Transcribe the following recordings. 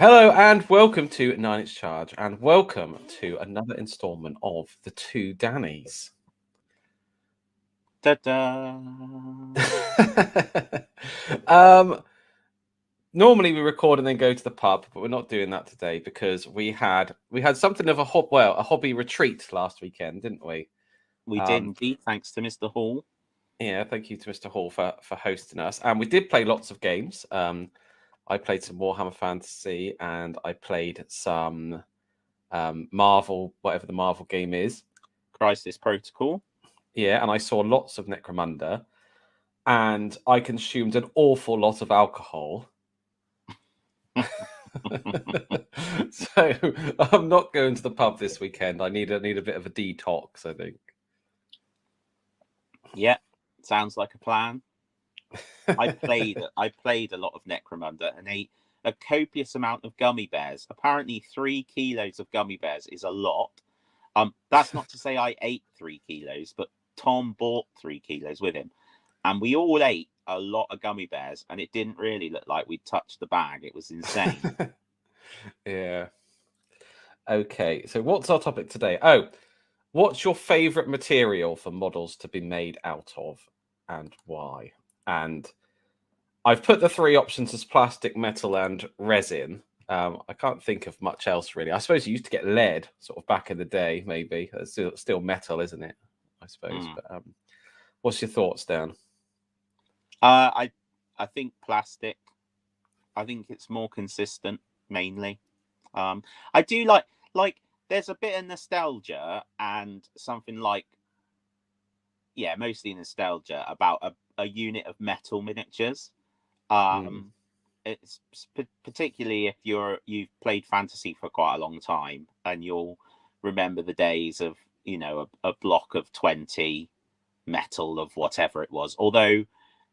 Hello and welcome to 9 Inch Charge, and welcome to another instalment of The Two Dannies. Ta-da! Normally we record and then go to the pub, but we're not doing that today because we had something of a hobby retreat last weekend, didn't we? We did indeed, thanks to Mr. Hall. Yeah, thank you to Mr. Hall for hosting us. And we did play lots of games. I played some Warhammer Fantasy and I played some Marvel, whatever the Marvel game is. Crisis Protocol. Yeah, and I saw lots of Necromunda, and I consumed an awful lot of alcohol. So I'm not going to the pub this weekend. I need a bit of a detox, I think. Yeah, sounds like a plan. I played a lot of Necromunda and ate a copious amount of gummy bears. Apparently 3 kilos of gummy bears is a lot. That's not to say I ate 3 kilos, but Tom bought 3 kilos with him. And we all ate a lot of gummy bears, and it didn't really look like we touched the bag. It was insane. Yeah. Okay, so what's our topic today? Oh, what's your favorite material for models to be made out of and why? And I've put the 3 options as plastic, metal, and resin. I can't think of much else really. I suppose you used to get lead sort of back in the day, maybe. It's still metal, isn't it? I suppose. But what's your thoughts, Dan? I think plastic. I think it's more consistent, mainly. I do like. There's a bit of nostalgia and something like, yeah, mostly nostalgia about a unit of metal miniatures. It's particularly if you've played fantasy for quite a long time, and you'll remember the days of a block of 20 metal of whatever it was. Although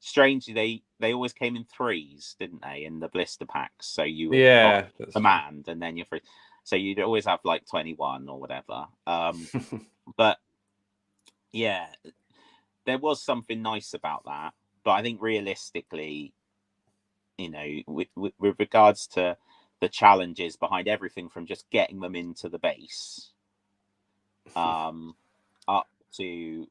strangely they always came in 3s, didn't they, in the blister packs? So you got command and then you're free. So you'd always have like 21 or whatever. But yeah, there was something nice about that. But I think realistically, with regards to the challenges behind everything from just getting them into the base, up to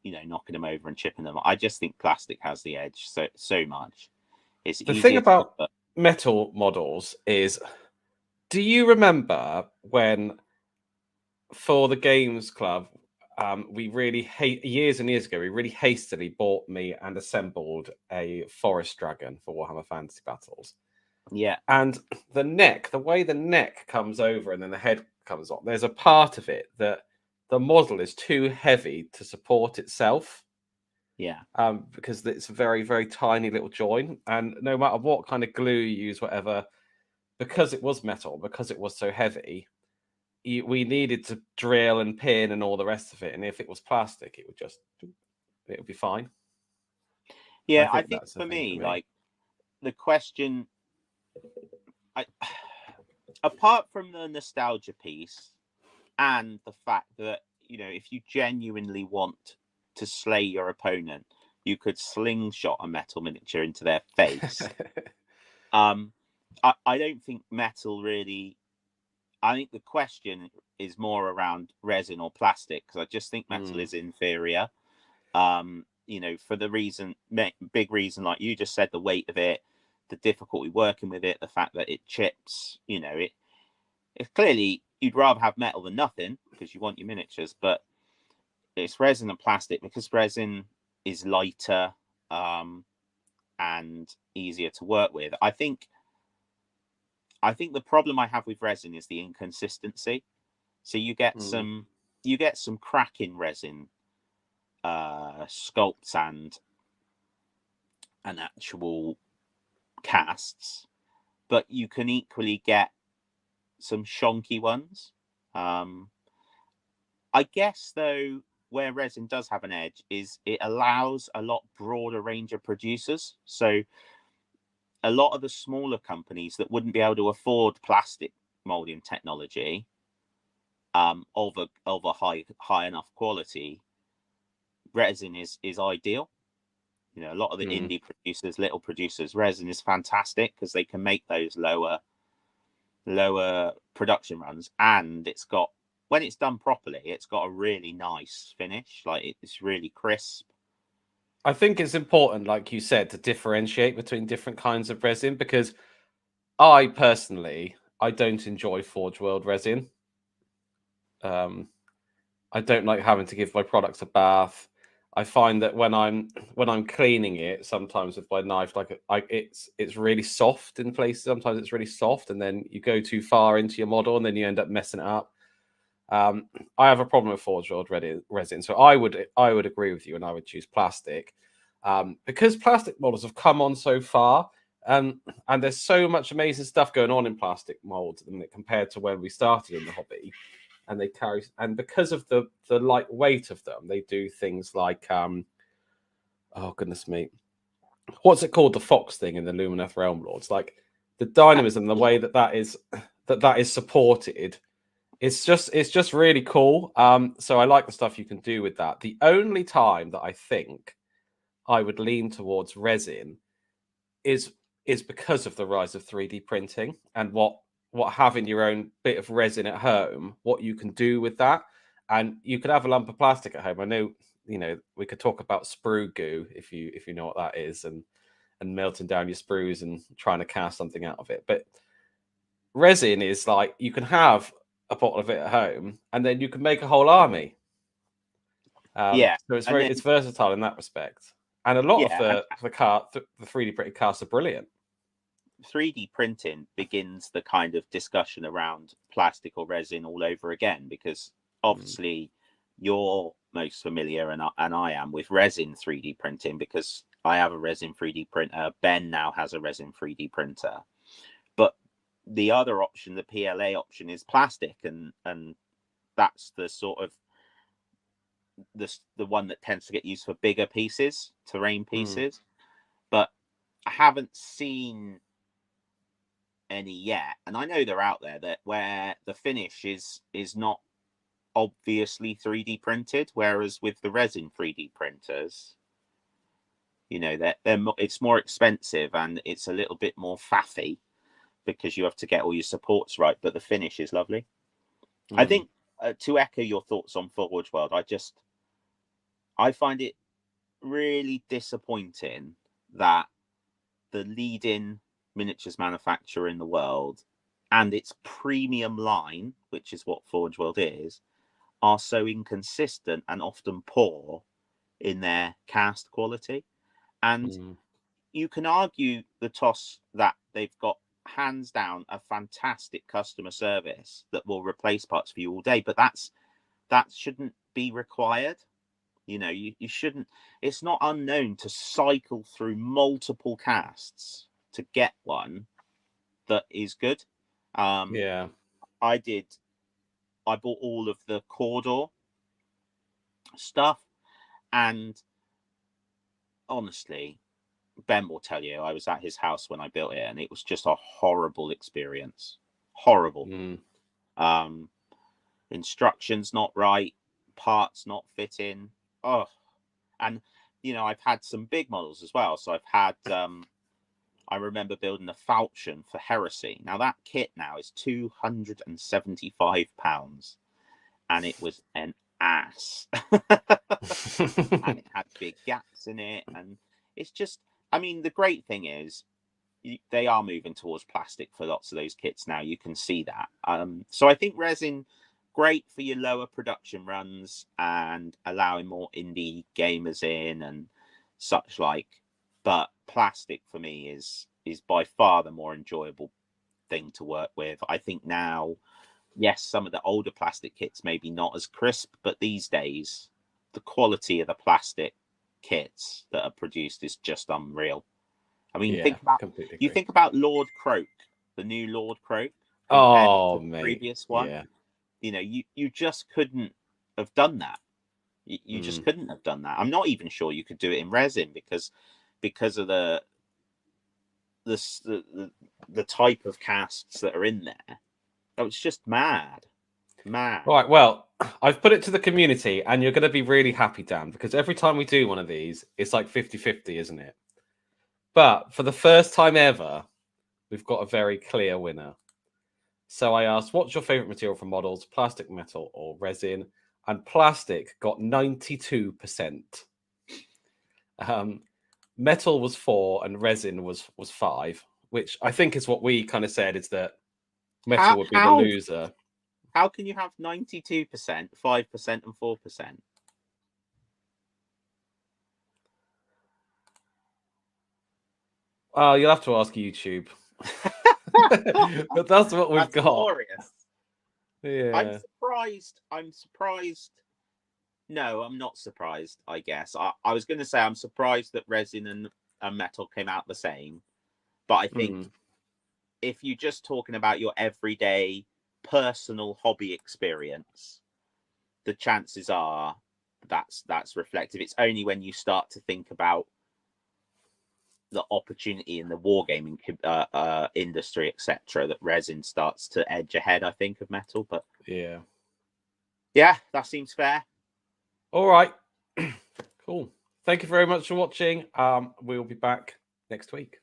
knocking them over and chipping them, I just think plastic has the edge so much. It's the thing about metal models is, do you remember when for the games club we really years and years ago we really hastily bought me and assembled a forest dragon for Warhammer Fantasy Battles? Yeah. And the way the neck comes over and then the head comes on, there's a part of it that the model is too heavy to support itself. Yeah. Because it's a very, very tiny little joint. And no matter what kind of glue you use, whatever, because it was metal, because it was so heavy, we needed to drill and pin and all the rest of it. And if it was plastic, it would be fine. Yeah, I think for me, like the question, apart from the nostalgia piece and the fact that, if you genuinely want to slay your opponent, you could slingshot a metal miniature into their face. I don't think metal really. I think the question is more around resin or plastic, because I just think metal is inferior. For the big reason, like you just said, the weight of it, the difficulty working with it, the fact that it chips. It's clearly you'd rather have metal than nothing because you want your miniatures, but it's resin and plastic because resin is lighter and easier to work with. I think the problem I have with resin is the inconsistency. So you get some cracking resin sculpts and actual casts, but you can equally get some shonky ones. I guess though, where resin does have an edge is it allows a lot broader range of producers. So a lot of the smaller companies that wouldn't be able to afford plastic molding technology of a high enough quality, resin is ideal. A lot of the indie producers, little producers, resin is fantastic because they can make those lower lower production runs, and it's got, when it's done properly, it's got a really nice finish. Like it's really crisp. I think it's important, like you said, to differentiate between different kinds of resin, because I personally, I don't enjoy Forge World resin. I don't like having to give my products a bath. I find that when I'm cleaning it, sometimes with my knife, it's really soft in places. Sometimes it's really soft, and then you go too far into your model, and then you end up messing it up. I have a problem with Forge World resin, so I would agree with you, and I would choose plastic, because plastic models have come on so far, and there's so much amazing stuff going on in plastic molds compared to when we started in the hobby. And they carry, and because of the light weight of them, they do things like oh goodness me, what's it called, the fox thing in the Lumineth Realm Lords, like the dynamism, the way that is supported. It's just really cool. So I like the stuff you can do with that. The only time that I think I would lean towards resin is because of the rise of 3D printing, and what having your own bit of resin at home, what you can do with that. And you could have a lump of plastic at home. I know, we could talk about sprue goo, if you know what that is, and melting down your sprues and trying to cast something out of it. But resin is like, you can have a bottle of it at home, and then you can make a whole army. Yeah, so it's versatile in that respect. And a lot of the 3D printed casts are brilliant. 3D printing begins the kind of discussion around plastic or resin all over again, because obviously you're most familiar, and I am, with resin 3D printing, because I have a resin 3D printer. Ben now has a resin 3D printer. But the other option, the PLA option, is plastic, and that's the sort of the one that tends to get used for bigger pieces, terrain pieces. But I haven't seen any yet, and I know they're out there, that where the finish is not obviously 3D printed, whereas with the resin 3D printers, it's more expensive and it's a little bit more faffy, because you have to get all your supports right, but the finish is lovely. I think, to echo your thoughts on Forge World, I find it really disappointing that the leading miniatures manufacturer in the world and its premium line, which is what Forge World is, are so inconsistent and often poor in their cast quality. And you can argue the toss that they've got, hands down, a fantastic customer service that will replace parts for you all day, but that shouldn't be required. You shouldn't. It's not unknown to cycle through multiple casts to get one that is good. I bought all of the Cawdor stuff, and honestly, Ben will tell you, I was at his house when I built it, and it was just a horrible experience. Horrible. Instructions not right, parts not fitting. Oh, and I've had some big models as well. So I've had I remember building a falchion for Heresy. Now that kit now is £275, and it was an ass. And it had big gaps in it, and it's just, the great thing is they are moving towards plastic for lots of those kits now. You can see that. So I think resin, great for your lower production runs and allowing more indie gamers in and such like. But plastic for me is by far the more enjoyable thing to work with. I think now, yes, some of the older plastic kits maybe not as crisp, but these days the quality of the plastic kits that are produced is just unreal. Think about Lord Croak, the new Lord Croak, compared to the previous one. Yeah. You just couldn't have done that. You just couldn't have done that. I'm not even sure you could do it in resin, because of the type of casts that are in there. That was just mad. Right, well, I've put it to the community, and you're going to be really happy, Dan, because every time we do one of these, it's like 50-50, isn't it? But for the first time ever, we've got a very clear winner. So I asked, what's your favorite material for models, plastic, metal, or resin? And plastic got 92%. Metal was 4 and resin was 5, which I think is what we kind of said, is that metal would be the loser. How can you have 92%, 5%, and 4%? You'll have to ask YouTube. But that's what we've got. Glorious. Yeah. I'm surprised. No, I'm not surprised, I guess. I was going to say I'm surprised that resin and metal came out the same. But I think if you're just talking about your everyday personal hobby experience, the chances are that's reflective. It's only when you start to think about the opportunity in the wargaming industry, etc., that resin starts to edge ahead, I think, of metal. But yeah, that seems fair. All right. Cool. Thank you very much for watching. We'll be back next week.